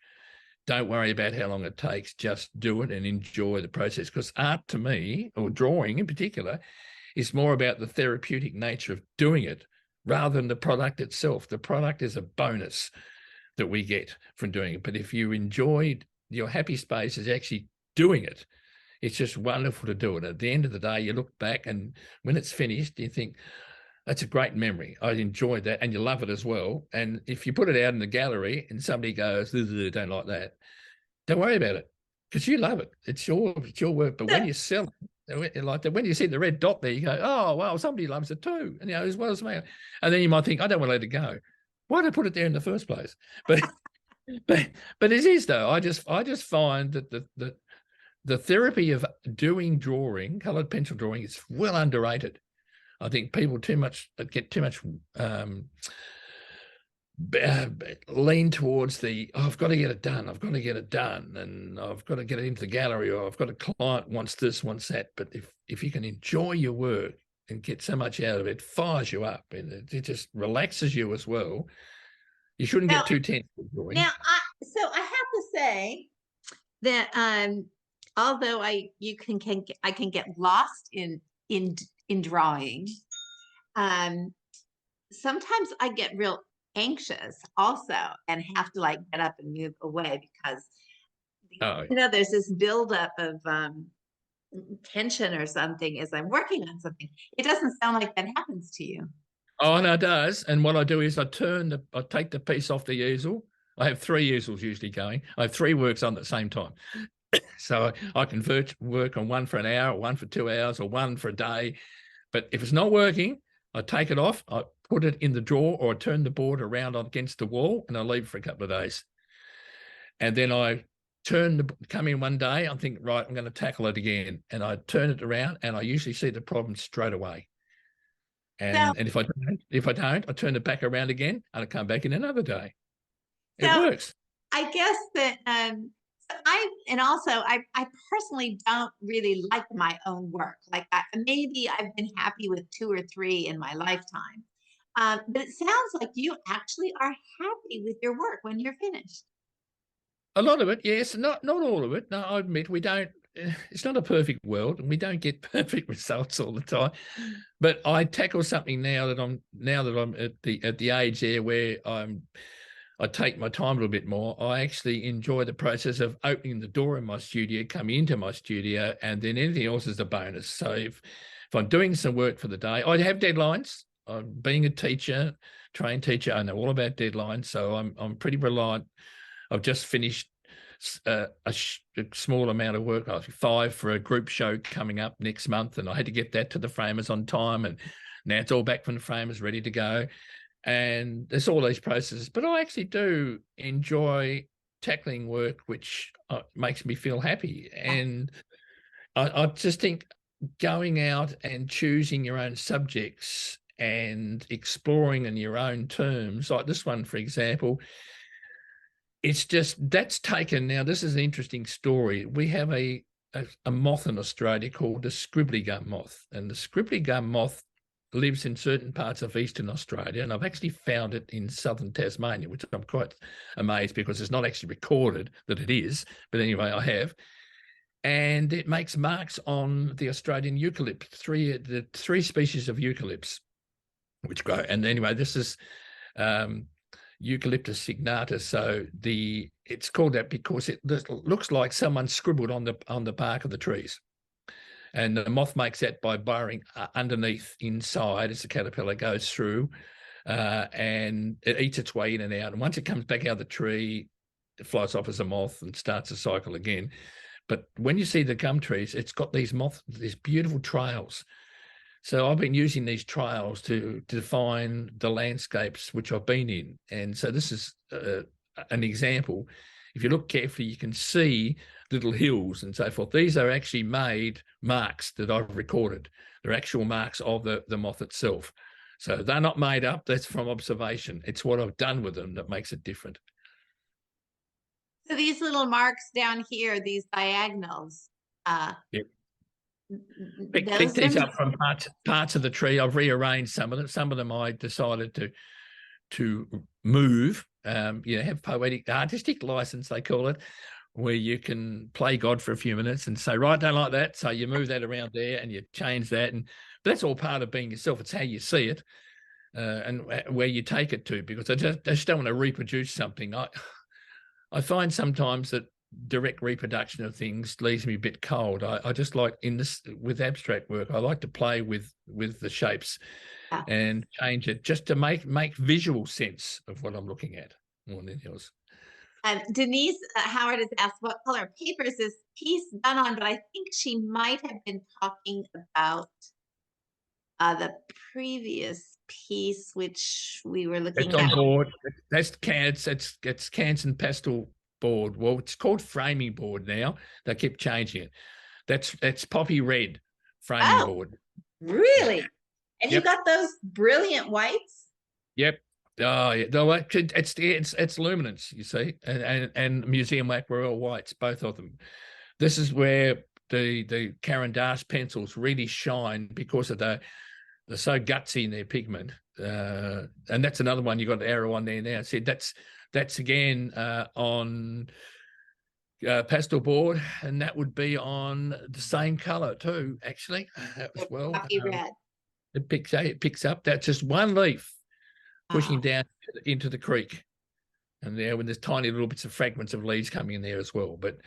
Speaker 2: Don't worry about how long it takes, just do it and enjoy the process, because art to me, or drawing in particular, is more about the therapeutic nature of doing it rather than the product itself. The product is a bonus that we get from doing it. But if you enjoyed, your happy space is actually doing it, It's just wonderful to do it. At the end of the day, you look back, and when it's finished, you think, that's a great memory. I enjoyed that, and you love it as well. And if you put it out in the gallery and somebody goes, don't like that, don't worry about it, because you love it. It's your work. But when you sell it, like that, when you see the red dot there, you go, oh, well, somebody loves it too, and, as well as me. And then you might think, I don't want to let it go. Why did I put it there in the first place? But but it is, though. I just find that the therapy of doing drawing, coloured pencil drawing, is well underrated. I think people get too much lean towards I've got to get it done. I've got to get it done, and I've got to get it into the gallery, or I've got a client wants this, wants that. But if you can enjoy your work and get so much out of it, fires you up, and it just relaxes you as well. You shouldn't get too tense with drawing.
Speaker 1: Now, I have to say that although I can get lost in drawing, sometimes I get real anxious also, and have to like get up and move away, because there's this buildup of tension or something as I'm working on something. It doesn't sound like that happens to you.
Speaker 2: Oh, no, it does. And what I do is I take the piece off the easel. I have 3 easels usually going. I have 3 works on at the same time. So I can work on one for an hour, one for 2 hours, or one for a day. But if it's not working, I take it off, I put it in the drawer, or I turn the board around against the wall, and I leave it for a couple of days. And then I come in one day, I'm thinking, right, I'm going to tackle it again. And I turn it around, and I usually see the problem straight away. And if I don't, I turn it back around again, and I come back in another day. It works.
Speaker 1: I guess that I personally don't really like my own work. Like maybe I've been happy with 2 or 3 in my lifetime. But it sounds like you actually are happy with your work when you're finished.
Speaker 2: A lot of it, yes. Not all of it. No, I admit we don't. It's not a perfect world, and we don't get perfect results all the time. But I tackle something now that I'm at the age there where I take my time a little bit more. I actually enjoy the process of opening the door in my studio, coming into my studio, and then anything else is a bonus. So if I'm doing some work for the day, I have deadlines. Being a teacher, trained teacher, I know all about deadlines, so I'm pretty reliant. I've just finished a small amount of work, 5 for a group show coming up next month, and I had to get that to the framers on time, and now it's all back from the framers, ready to go. And there's all these processes, but I actually do enjoy tackling work which makes me feel happy. And I just think going out and choosing your own subjects and exploring in your own terms, like this one, for example, it's just that's taken. Now, this is an interesting story. We have a moth in Australia called the scribbly gum moth, and the scribbly gum moth lives in certain parts of eastern Australia, and I've actually found it in southern Tasmania, which I'm quite amazed because it's not actually recorded that it is. But anyway, I have. And it makes marks on the Australian eucalypt, the 3 species of eucalypts which grow. And anyway, this is Eucalyptus signatus. So it's called that because it looks like someone scribbled on the bark of the trees. And the moth makes that by burrowing underneath inside as the caterpillar goes through, and it eats its way in and out. And once it comes back out of the tree, it flies off as a moth and starts the cycle again. But when you see the gum trees, it's got these beautiful trails. So I've been using these trails to define the landscapes which I've been in. And so this is an example. If you look carefully, you can see little hills and so forth. These are actually made marks that I've recorded. They're actual marks of the moth itself. So they're not made up. That's from observation. It's what I've done with them that makes it different.
Speaker 1: So these little marks down here, these diagonals,
Speaker 2: yep. Pick these up from parts of the tree. I've rearranged some of them. Some of them I decided to move. Have poetic artistic license, they call it, where you can play God for a few minutes and say, right, don't like that. So you move that around there and you change that. And that's all part of being yourself. It's how you see it and where you take it to, because I just don't want to reproduce something. I find sometimes that direct reproduction of things leaves me a bit cold. I just like with abstract work, I like to play with the shapes and change it just to make visual sense of what I'm looking at more than anything else.
Speaker 1: Denise Howard has asked, what color paper is this piece done on? But I think she might have been talking about the previous piece, which we were looking
Speaker 2: It's on
Speaker 1: at.
Speaker 2: board. That's cans. It's cans and pastel board. Well, it's called framing board now. They keep changing it. That's poppy red framing board.
Speaker 1: Really? And you got those brilliant whites?
Speaker 2: Yep. Oh, yeah. It's luminance, you see, and museum aquarelle whites, both of them. This is where the Caran d'Ache pencils really shine because of they're so gutsy in their pigment. And that's another one you got an arrow on there now. See, that's again on pastel board, and that would be on the same color too, actually, as well.
Speaker 1: Poppy red.
Speaker 2: It picks up. That's just one leaf pushing down into the creek. And there, when there's tiny little bits of fragments of leaves coming in there as well. But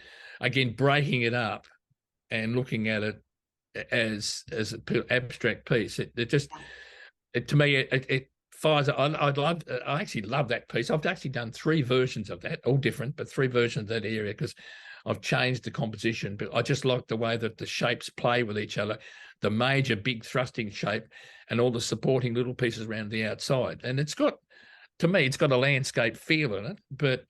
Speaker 2: again, breaking it up and looking at it as an abstract piece, to me, it fires. I actually love that piece. I've actually done 3 versions of that, all different, but 3 versions of that area because I've changed the composition. But I just like the way that the shapes play with each other, the major big thrusting shape and all the supporting little pieces around the outside. And to me, it's got a landscape feel in it, but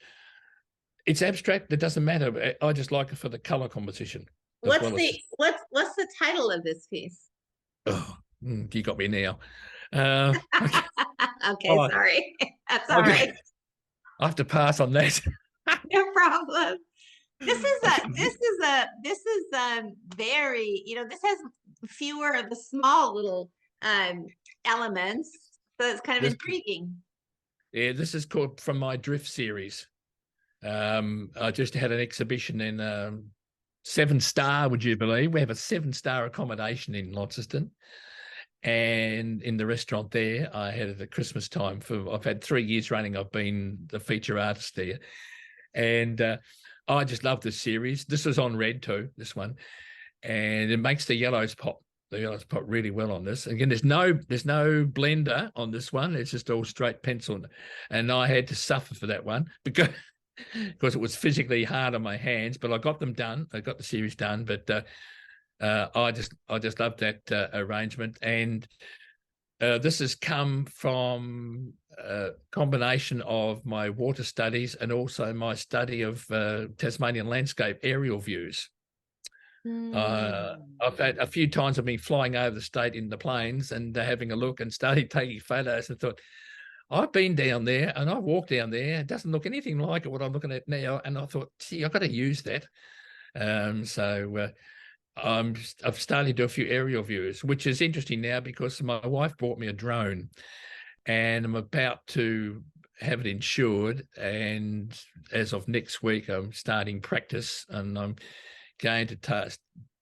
Speaker 2: it's abstract. It doesn't matter. I just like it for the color composition.
Speaker 1: What's the title of this piece?
Speaker 2: Oh, you got me now.
Speaker 1: Okay, sorry. That's all right.
Speaker 2: I have to pass on that.
Speaker 1: No problem. This is very, this has fewer of the small little elements, so it's kind of intriguing. Yeah,
Speaker 2: this is called from my Drift series. I just had an exhibition in 7-star, would you believe? We have a 7-star accommodation in Launceston. And in the restaurant there, I had it at Christmas time. I've had 3 years running. I've been the feature artist there. And I just love this series. This was on red too, this one. And it makes the yellows pop. The yellows pop really well on this. Again, there's no blender on this one. It's just all straight pencil. And I had to suffer for that one because it was physically hard on my hands, but I got them done. I got the series done, but I just love that arrangement. And this has come from a combination of my water studies and also my study of Tasmanian landscape aerial views. I've had a few times I've been flying over the state in the planes and having a look and started taking photos and thought, I've been down there and I've walked down there. It doesn't look anything like what I'm looking at now. And I thought, gee, I've got to use that. I've started to do a few aerial views, which is interesting now because my wife bought me a drone and I'm about to have it insured. And as of next week, I'm starting practice and I'm going to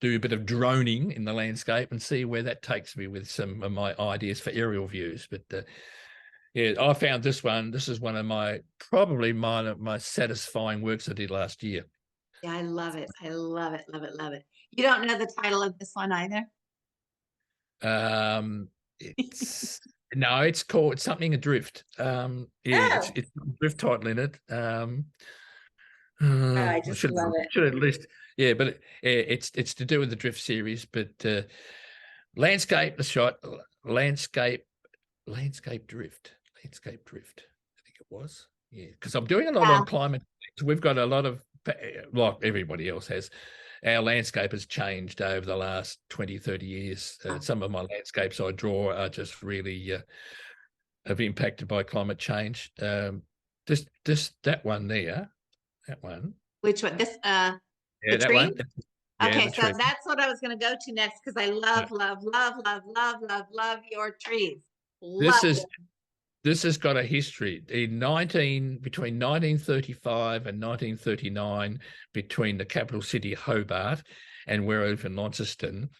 Speaker 2: do a bit of droning in the landscape and see where that takes me with some of my ideas for aerial views. But yeah, I found this one. This is one of my satisfying works I did last year.
Speaker 1: Yeah, I love it. I love it. Love it. Love it. You don't know the title of this one either?
Speaker 2: No, it's called something Adrift. It's a Drift title in it.
Speaker 1: I just love it.
Speaker 2: Should at least, yeah, but it's to do with the Drift series. But landscape drift. Landscape Drift. I think it was. Yeah, because I'm doing a lot on climate. We've got a lot of, like everybody else has, our landscape has changed over the last 20, 30 years. Some of my landscapes I draw are just really have impacted by climate change. That one there, that one.
Speaker 1: Which one? This
Speaker 2: yeah, that
Speaker 1: tree?
Speaker 2: one.
Speaker 1: Okay, so that's what I was going to go to next because I love your trees.
Speaker 2: This has got a history. Between 1935 and 1939, between the capital city Hobart and where I live in Launceston,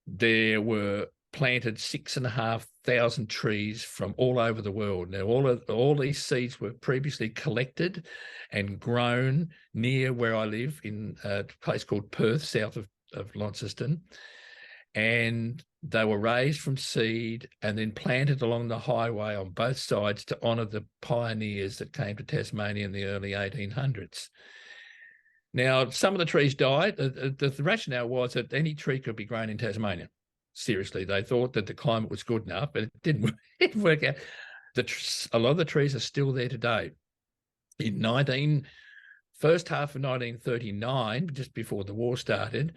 Speaker 2: there were planted 6,500 trees from all over the world. Now, all these seeds were previously collected and grown near where I live in a place called Perth, south of Launceston. And they were raised from seed and then planted along the highway on both sides to honour the pioneers that came to Tasmania in the early 1800s. Now, some of the trees died. The rationale was that any tree could be grown in Tasmania. Seriously, they thought that the climate was good enough, but it didn't work out. A lot of the trees are still there today. In first half of 1939, just before the war started,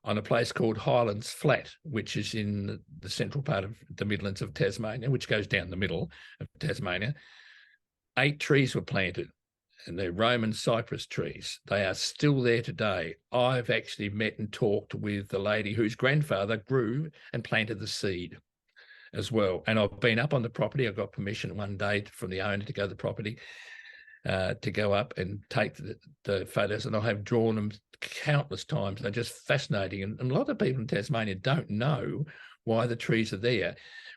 Speaker 2: on a place called Highlands Flat, which is in the central part of the Midlands of Tasmania, which goes down the middle of Tasmania, 8 trees were planted, and they're Roman cypress trees. They are still there today. I've actually met and talked with the lady whose grandfather grew and planted the seed as well. And I've been up on the property. I got permission one day from the owner to go to the property, to go up and take the photos, and I have drawn them countless times. They're just fascinating. And a lot of people in Tasmania don't know why the trees are there,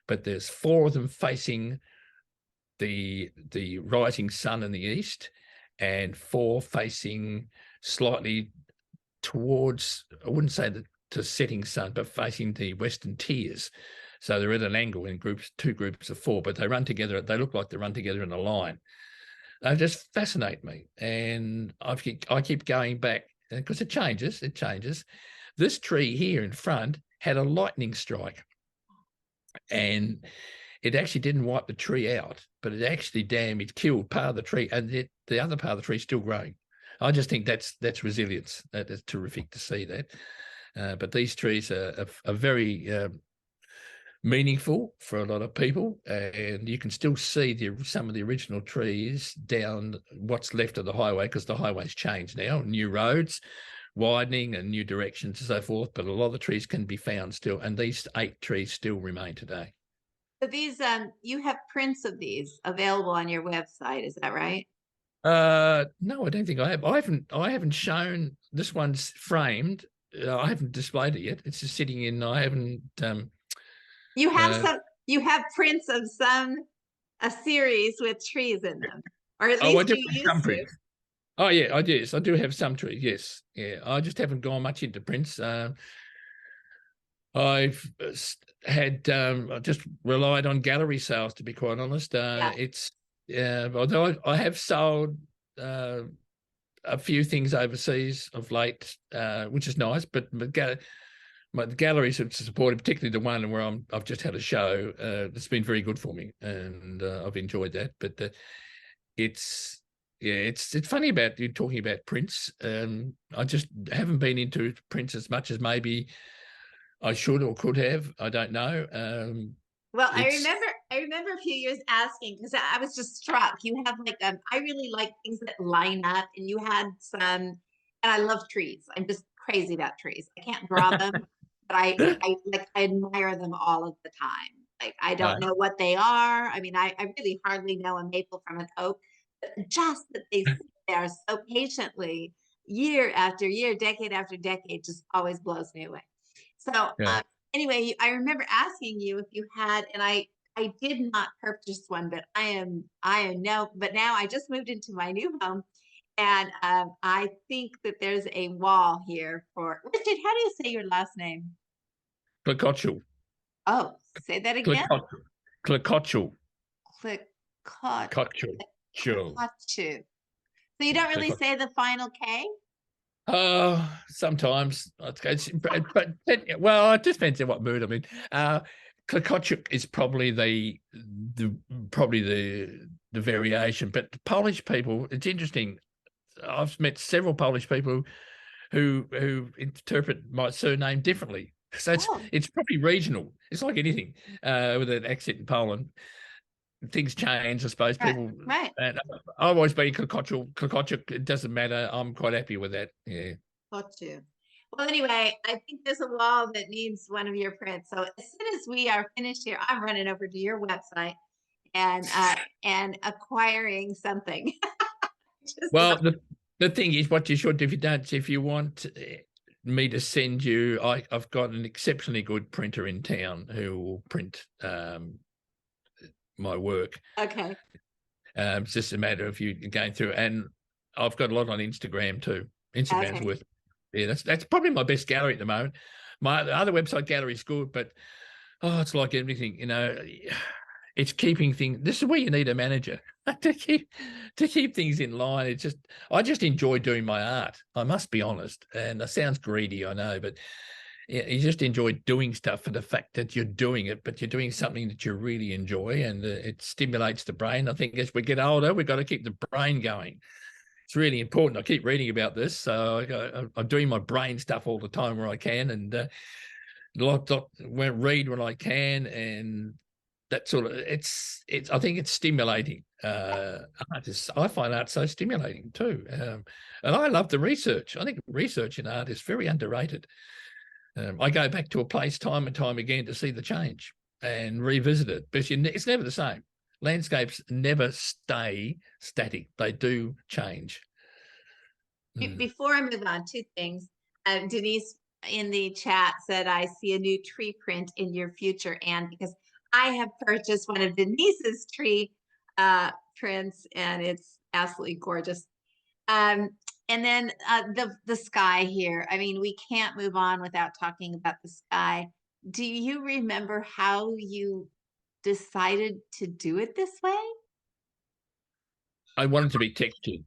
Speaker 2: but there's 4 of them facing the rising sun in the east, and 4 facing slightly towards, I wouldn't say the setting sun, but facing the western tiers. So they're at an angle in groups, 2 groups of 4, but they run together. They look like they run together in a line. They just fascinate me, and I keep going back because it changes. It changes. This tree here in front had a lightning strike, and it actually didn't wipe the tree out, but it actually killed part of the tree, and the other part of the tree is still growing. I just think that's resilience. That's terrific to see that. But these trees are very meaningful for a lot of people, and you can still see some of the original trees down what's left of the highway, because the highway's changed now, new roads, widening and new directions and so forth, but a lot of the trees can be found still, and these 8 trees still remain today.
Speaker 1: So these, you have prints of these available on your website, is that right?
Speaker 2: No, I don't think I have. I haven't shown this one's framed. I haven't displayed it yet. It's just sitting in. I haven't.
Speaker 1: You have you have prints of a series with trees in them, or at least you used to.
Speaker 2: Oh yeah, I do have some trees. Yes, yeah. I just haven't gone much into prints. I've had I just relied on gallery sales, to be quite honest.
Speaker 1: Yeah.
Speaker 2: It's although I have sold a few things overseas of late, which is nice, but the galleries have supported, particularly the one where I've just had a show. It's been very good for me, and I've enjoyed that. But it's funny about you talking about prints. I just haven't been into prints as much as maybe I should or could have. I don't know.
Speaker 1: Well, I remember a few years asking, because I was just struck. You have I really like things that line up, and you had some, and I love trees. I'm just crazy about trees. I can't draw them, but I admire them all of the time. Like, I don't know what they are. I mean, I really hardly know a maple from an oak, but just that they sit there so patiently, year after year, decade after decade, just always blows me away. So anyway, I remember asking you if you had, and I did not purchase one, but now I just moved into my new home, and I think that there's a wall here for Richard. How do you say your last name?
Speaker 2: Klecociuk.
Speaker 1: Oh, say that again.
Speaker 2: Klecociuk.
Speaker 1: Klecociuk. So you don't really say the final K?
Speaker 2: Sometimes but well, it just depends on what mood I'm in. Klecociuk is probably the variation, but the Polish people, it's interesting. I've met several Polish people who interpret my surname differently. So it's probably regional. It's like anything with an accent in Poland. Things change, I suppose. People,
Speaker 1: right?
Speaker 2: And I've always been Klecociuk. It doesn't matter. I'm quite happy with that. Yeah.
Speaker 1: Got you. Well, anyway, I think there's a wall that needs one of your prints. So as soon as we are finished here, I'm running over to your website and acquiring something.
Speaker 2: Well, the thing is, what you should do if you want me to send you, I've got an exceptionally good printer in town who will print my work.
Speaker 1: Okay.
Speaker 2: It's just a matter of you going through, and I've got a lot on Instagram too. Instagram's
Speaker 1: Okay.
Speaker 2: worth. Yeah, that's probably my best gallery at the moment. My other website gallery is good, but it's like everything, it's keeping things. This is where you need a manager to keep things in line. I just enjoy doing my art. I must be honest, and it sounds greedy, I know, but you just enjoy doing stuff for the fact that you're doing it, but you're doing something that you really enjoy, and it stimulates the brain. I think as we get older, we've got to keep the brain going. It's really important. I keep reading about this, so I'm doing my brain stuff all the time where I can, and read when I can, and that sort of. It's. I think it's stimulating. I find art so stimulating too, and I love the research. I think research in art is very underrated. I go back to a place time and time again to see the change and revisit it, but it's never the same. Landscapes never stay static. They do change.
Speaker 1: Before I move on, two things. Denise in the chat said, I see a new tree print in your future, Anne, because I have purchased one of Denise's tree prints, and it's absolutely gorgeous. And then the sky here. I mean, we can't move on without talking about the sky. Do you remember how you decided to do it this way?
Speaker 2: I wanted to be textured.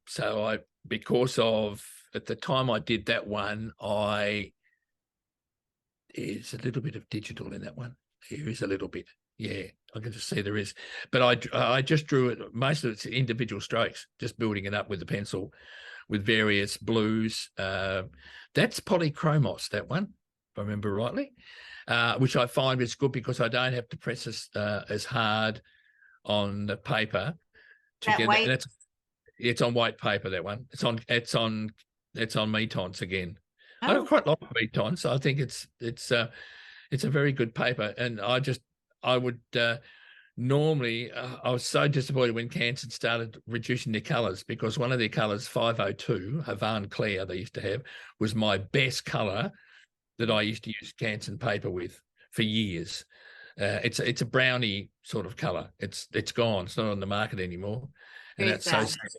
Speaker 2: So because of at the time I did that one, it's a little bit of digital in that one. There is a little bit. Yeah, I can just see there is. But I just drew it, most of it's individual strokes, just building it up with the pencil with various blues. That's polychromos, that one, if I remember rightly, which I find is good because I don't have to press as hard on the paper to
Speaker 1: That
Speaker 2: get
Speaker 1: white.
Speaker 2: that. It's on white paper, that one. It's on Metons again. I don't quite like Metons, so I think it's a very good paper. And I would normally, I was so disappointed when Canson started reducing their colours, because one of their colours, 502, Havant Clair, they used to have, was my best colour that I used to use Canson paper with for years. It's a brownie sort of colour. It's gone. It's not on the market anymore, and that's so sad.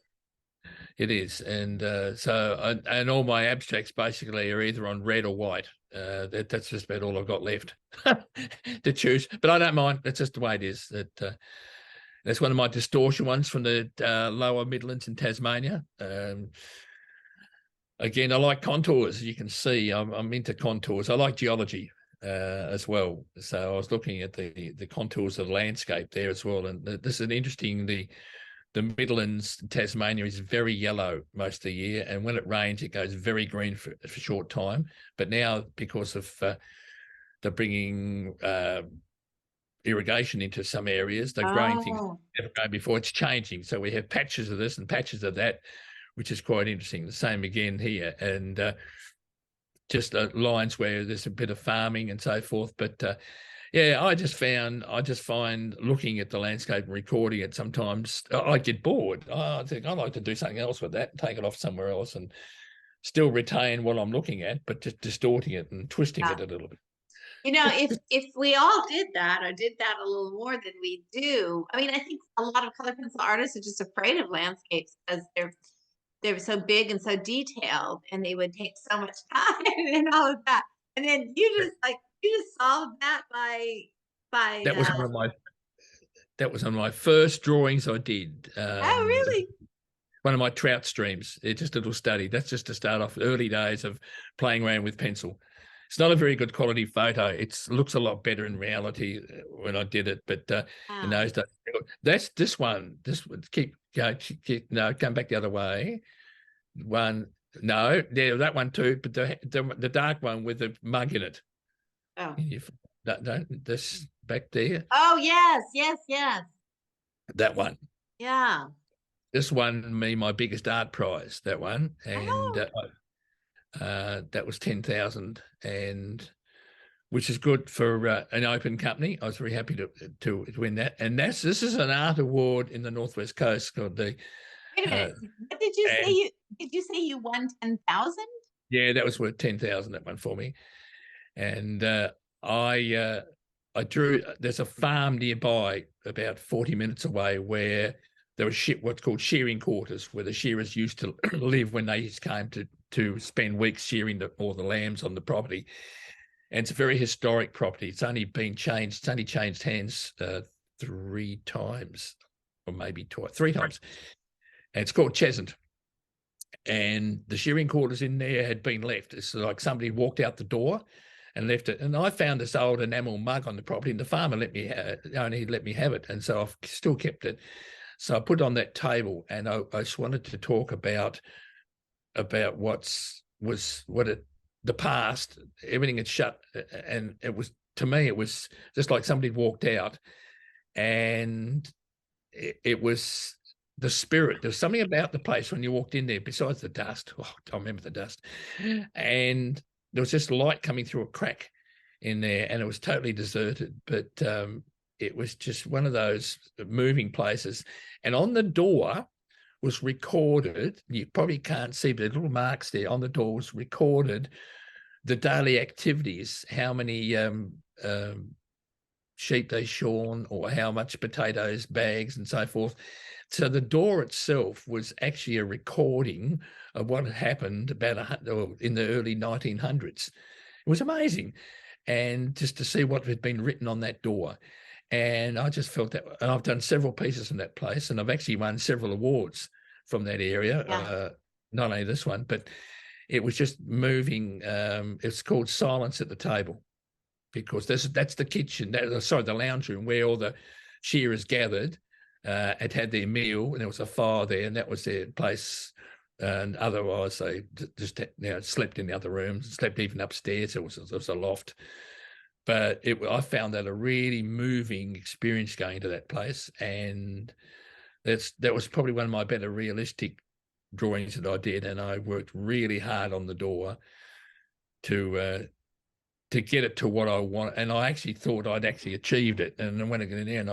Speaker 2: It is, and and all my abstracts basically are either on red or white. That's just about all I've got left to choose. But I don't mind. That's just the way it is. That's one of my distortion ones from the lower Midlands in Tasmania. Again, I like contours. As you can see, I'm into contours. I like geology as well. So I was looking at the contours of the landscape there as well. And this is an interesting. The Midlands, Tasmania, is very yellow most of the year, and when it rains, it goes very green for a short time. But now, because of they're bringing irrigation into some areas, they're growing things never grown before. It's changing, so we have patches of this and patches of that, which is quite interesting. The same again here, and just lines where there's a bit of farming and so forth. But yeah, I just find looking at the landscape and recording it, sometimes I get bored. I think I'd like to do something else with that and take it off somewhere else and still retain what I'm looking at, but just distorting it and twisting it a little bit.
Speaker 1: If we all did that, or did that a little more than we do, I mean, I think a lot of color pencil artists are just afraid of landscapes because they're so big and so detailed, and they would take so much time and all of that. And then you just solved that by
Speaker 2: that was one of my first drawings I did.
Speaker 1: Oh, really?
Speaker 2: One of my trout streams. It's just a little study. That's just to start off early days of playing around with pencil. It's not a very good quality photo. It looks a lot better in reality when I did it, but in those days, that's this one. Come back the other way. That one too, but the dark one with the mug in it.
Speaker 1: Oh,
Speaker 2: this back there.
Speaker 1: Oh, yes.
Speaker 2: That one.
Speaker 1: Yeah.
Speaker 2: This won me my biggest art prize. That one, and that was 10,000, and which is good for an open company. I was very happy to win that. And this is an art award in the Northwest Coast called the.
Speaker 1: Wait a minute. What did you say? Did you say you won 10,000?
Speaker 2: Yeah, that was worth 10,000, that one for me. And I drew. There's a farm nearby, about 40 minutes away, where there was what's called shearing quarters, where the shearers used to live when they came to spend weeks shearing all the lambs on the property. And it's a very historic property. It's only been changed. It's only changed hands 3 times, or maybe twice, 3 times. And it's called Cheshunt. And the shearing quarters in there had been left. It's like somebody walked out the door and left it. And I found this old enamel mug on the property, and the farmer only let me have it. And so I've still kept it. So I put it on that table, and I just wanted to talk about the past. Everything had shut, and it was, to me, it was just like somebody walked out, and it was the spirit. There's something about the place when you walked in there, besides the dust. Oh, I remember the dust. And there was just light coming through a crack in there, and it was totally deserted. But it was just one of those moving places. And on the door was recorded, you probably can't see, but the little marks there on the door was recorded the daily activities, how many sheep they shorn, or how much potatoes, bags, and so forth. So the door itself was actually a recording of what had happened in the early 1900s. It was amazing. And just to see what had been written on that door. And I just felt that, and I've done several pieces from that place, and I've actually won several awards from that area.
Speaker 1: Yeah.
Speaker 2: Not only this one, but it was just moving. It's called Silence at the Table, because that's the kitchen, the lounge room where all the shearers gathered, had their meal, and there was a fire there, and that was their place. And otherwise, they just slept in the other rooms, slept even upstairs. There was a loft. But I found that a really moving experience going to that place, and that was probably one of my better realistic drawings that I did. And I worked really hard on the door to get it to what I want, and I actually thought I'd actually achieved it. And then when I got in there, and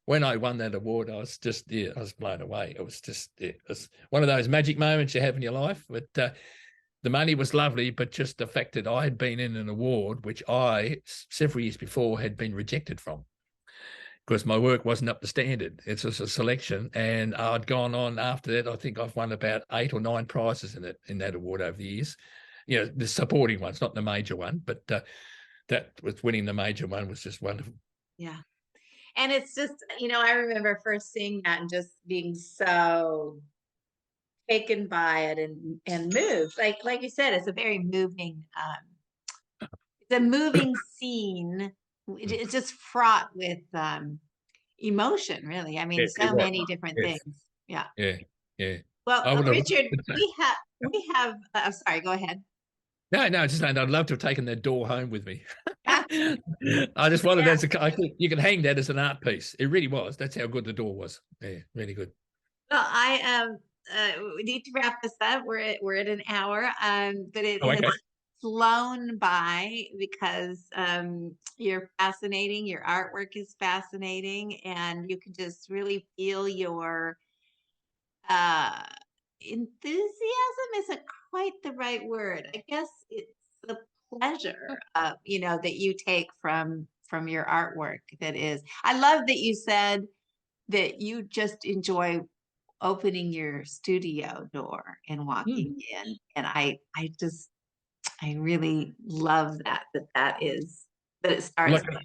Speaker 2: when I won that award, I was just I was blown away. It was just it was one of those magic moments you have in your life. But the money was lovely, but just the fact that I had been in an award which I several years before had been rejected from, because my work wasn't up to standard. It's just a selection, and I'd gone on after that. I think I've won about 8 or 9 prizes in that award over the years. The supporting ones, not the major one, but that was winning the major one was just wonderful.
Speaker 1: Yeah. And it's just, I remember first seeing that and just being so taken by it and moved. Like you said, it's a very moving, it's a moving scene. It's just fraught with emotion, really. I mean, so many different
Speaker 2: Yes.
Speaker 1: things. Yeah.
Speaker 2: Yeah.
Speaker 1: Well,
Speaker 2: I would have
Speaker 1: Richard, we have. I'm sorry. Go ahead.
Speaker 2: No, just I'd love to have taken that door home with me. I just wanted I think you can hang that as an art piece. It really was. That's how good the door was. Yeah, really good.
Speaker 1: Well, we need to wrap this up. We're at an hour. But it
Speaker 2: Okay.
Speaker 1: has flown by because you're fascinating. Your artwork is fascinating, and you can just really feel your enthusiasm isn't quite the right word. I guess it's the pleasure that you take from your artwork. That is, I love that you said that you just enjoy opening your studio door and walking in. And I really love that it starts there.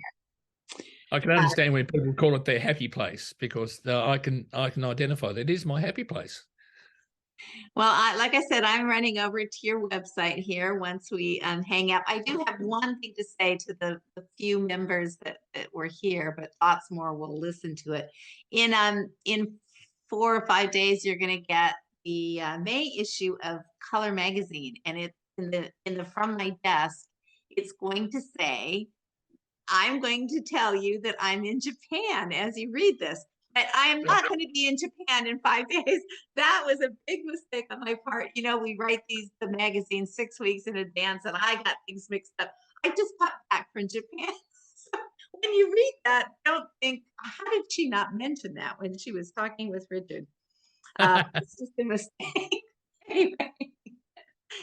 Speaker 2: I can understand when people call it their happy place, because I can identify that it is my happy place.
Speaker 1: Well, like I said, I'm running over to your website here once we hang up. I do have one thing to say to the few members that were here, but lots more will listen to it. In 4 or 5 days, you're going to get the May issue of Color Magazine, and it's in the From My Desk. It's going to say, I'm going to tell you that I'm in Japan as you read this. But I am not going to be in Japan in 5 days. That was a big mistake on my part. We write the magazines 6 weeks in advance, and I got things mixed up. I just got back from Japan. So when you read that, don't think, how did she not mention that when she was talking with Richard? It's just a mistake. Anyway.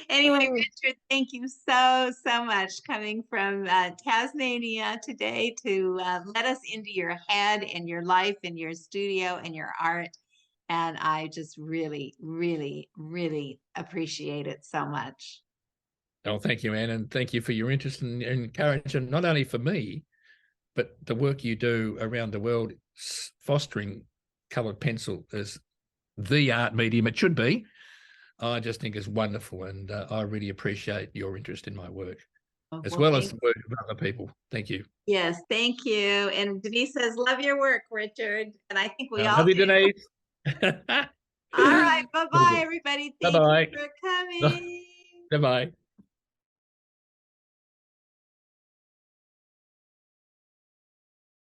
Speaker 1: Anyway, Richard, thank you so, so much coming from Tasmania today to let us into your head and your life and your studio and your art. And I just really, really, really appreciate it so much.
Speaker 2: Oh, thank you, Anne, and thank you for your interest and encouragement, not only for me, but the work you do around the world, fostering coloured pencil as the art medium it should be. I just think is wonderful, and I really appreciate your interest in my work, as
Speaker 1: Well,
Speaker 2: well as the work of other people. Thank you.
Speaker 1: yes, thank you. And Denise says, love your work, Richard. And I think we all
Speaker 2: Love you,
Speaker 1: do.
Speaker 2: Denise.
Speaker 1: All right. Bye-bye, everybody. Thank you
Speaker 2: Bye-bye.
Speaker 1: for coming.
Speaker 2: Bye-bye.